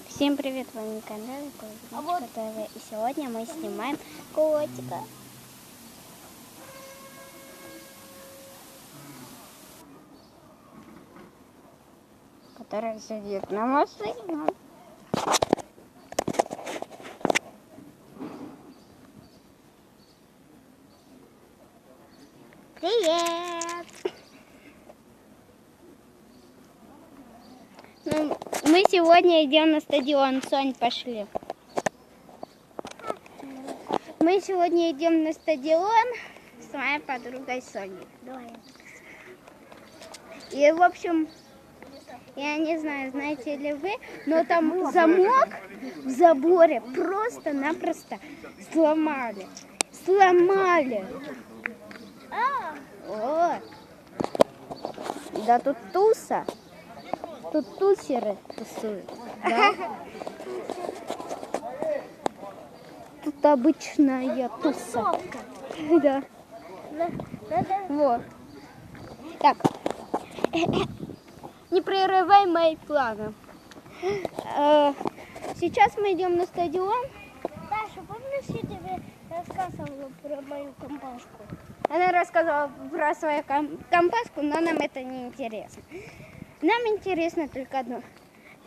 Всем привет, вы на канале Клубничка ТВ. И сегодня мы снимаем котика. Который сидит на машине. Привет! Ну, мы сегодня идем на стадион. Сонь, пошли. Мы сегодня идем на стадион с моей подругой Соней. И, в общем, я не знаю, знаете ли вы, но там замок в заборе просто-напросто сломали. Вот. Да тут туса. Тут тусеры тусуют. Да? Тут обычная туса. Да. Вот. Так. Не прерывай мои планы. Сейчас мы идем на стадион. Даша, помнишь, я тебе рассказывала про мою компашку? Она рассказала про свою компашку, но нам это не интересно. Нам интересно только одно,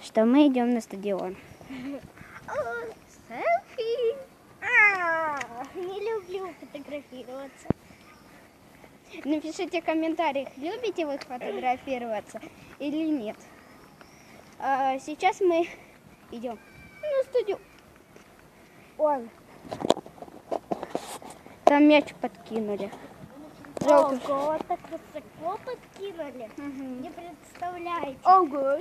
что мы идем на стадион. Селфи! Не люблю фотографироваться. Напишите в комментариях, любите вы фотографироваться или нет. Сейчас мы идем на стадион. Ой. Там мяч подкинули. Жалко. Ого, так высоко подкинули. Угу. Не представляете. Ого.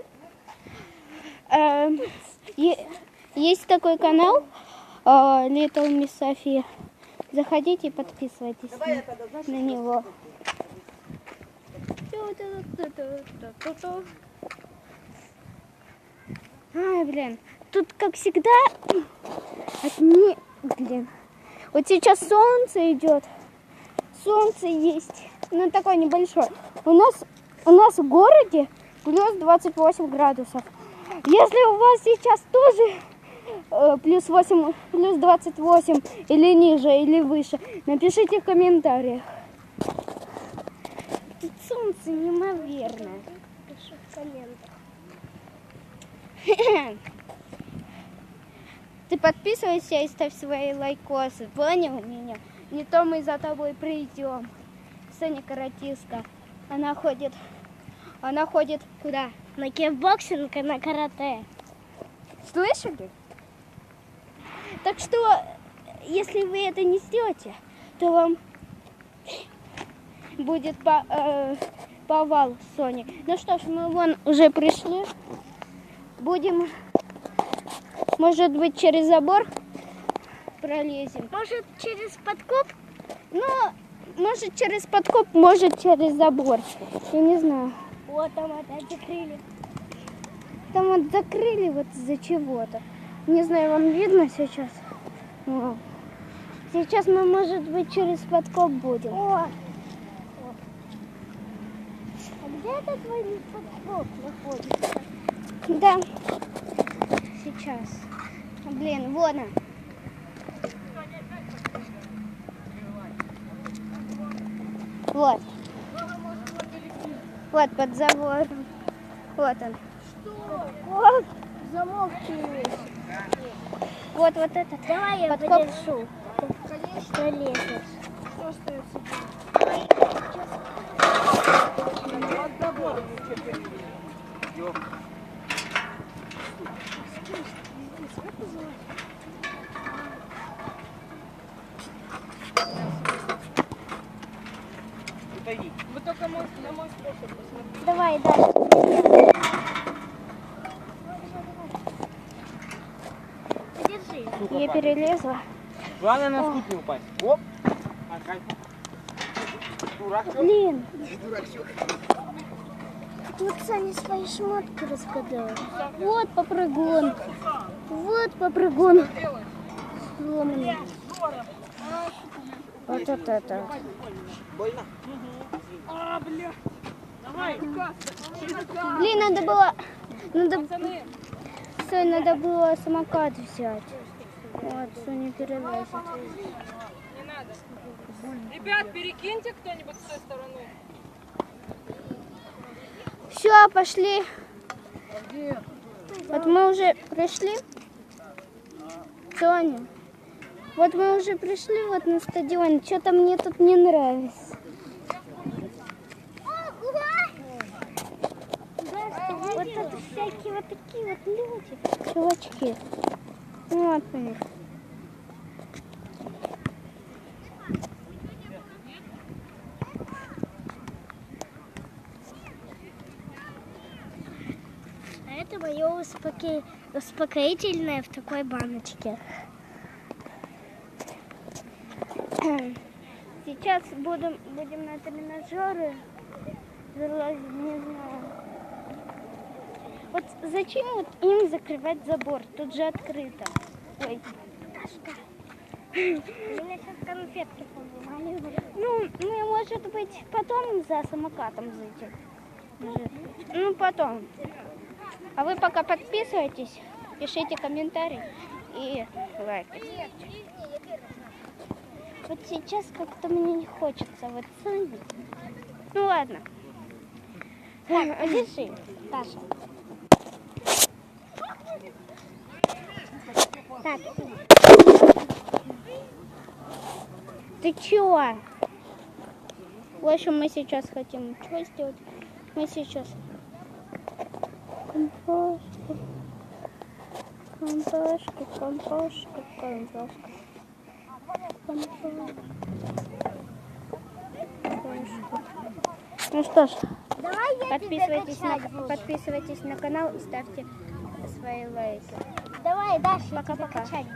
Есть такой канал Little Miss София. Заходите и подписывайтесь на него. Ай, блин. Тут, как всегда, блин. Вот сейчас солнце идет. Солнце есть. Ну, такое небольшое. У нас в городе плюс 28 градусов. Если у вас сейчас тоже плюс 8, плюс 28 или ниже, или выше, напишите в комментариях. Тут солнце неимоверное. Пишу в комментах. Ты подписывайся и ставь свои лайкосы. Понял меня? Не то мы за тобой придем. Соня каратистка. Она ходит куда? На кикбоксинг и на карате. Слышали? Так что, если вы это не сделаете, то вам будет повал Сони. Ну что ж, мы вон уже пришли. Будем, может быть, через забор пролезем. Может, через подкоп? Ну, может, через подкоп, может, через забор. Я не знаю. Вот там опять закрыли. Там вот закрыли вот из-за чего-то. Не знаю, вам видно сейчас? О. Сейчас мы, может быть, через подкоп будем. О! А где этот твой подкоп находится? Да. Сейчас. Блин, вон он. Вот. Вот под забором. Вот он. Что? Замок есть. Вот этот. Давай я подкоп. подержу. Пролезешь. Что остается? Вы только на мой способ посмотрите. Давай дальше. Подержи. Я перелезла. Главное на скут не упасть. Оп! Дурачок. Блин. Дурачок. Тут Саня свои шмотки раскидал. Вот попрыгун. Вот попрыгун. Сломанный. Вот это. Больно? Блин, надо было... Сонь, надо было самокат взять. Вот, Соня перелазит. Ребят, перекиньте кто-нибудь с той стороны. Все, пошли. Вот мы уже пришли. Соня, вот мы уже пришли вот на стадион. Что-то мне тут не нравится. Вот это всякие вот такие вот люди, чувачки. Вот у них. А это мое успокоительное в такой баночке. Сейчас будем на тренажеры залазить, не знаю. Вот зачем вот им закрывать забор? Тут же открыто. Ой. Меня сейчас конфетки поломали. Ну, мы, может быть, потом за самокатом зайдем. Ну, потом. А вы пока подписывайтесь, пишите комментарии и лайки. Вот сейчас как-то мне не хочется вот сами. Ну ладно. Держи, Таша. Так. Ты чего? В общем, мы сейчас хотим что сделать? Мы сейчас компашка. Ну что ж, подписывайтесь на канал и ставьте свои лайки. Давай, Даша, Пока-пока. покачать.